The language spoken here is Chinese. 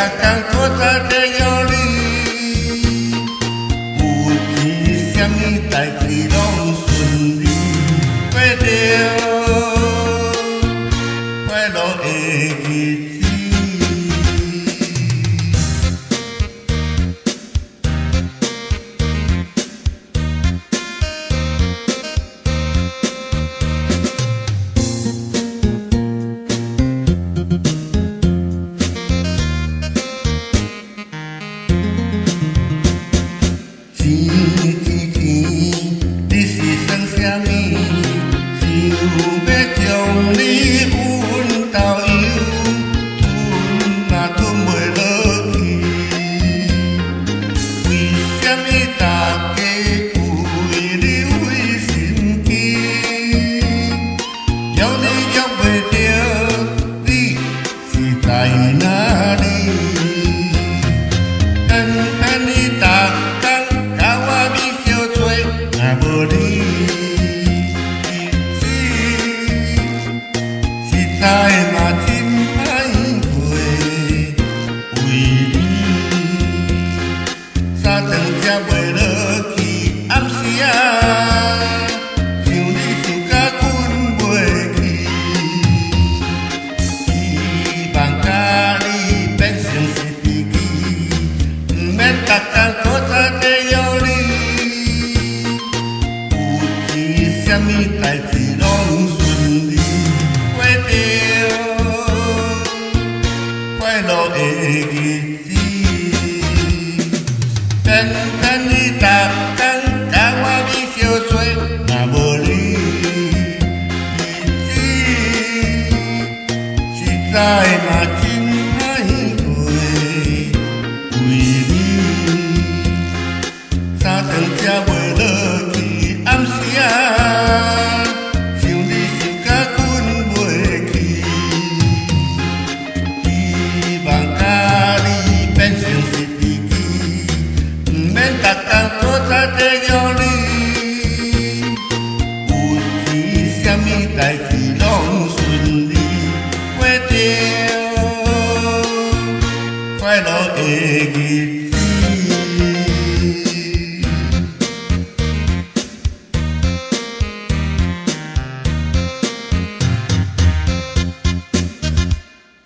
工搁再块逐你，有钱什么代志拢顺利，过着快乐的日子。你是算什么？想要将你运到油，吞嘛吞袂落去。为什么大家为你费心机？约你约袂着，你是在哪里？偏偏你叨工甲我覓相找，若无你，日子實在嘛真歹過。為你三餐吃袂落去，暗時想你想甲睏袂去，希望甲你變成是知己，不免逐工擱再塊逐你，有錢什麼代志攏順利，過着快樂的日子。偏偏你叨工甲我覓相找，若無你，日子實在嘛真歹過。為你三餐吃袂落去，暗時想你想甲睏袂去，希望甲你變成是知己，不免逐工擱再塊逐你，有錢什麼代志攏順利，過着快樂的日子。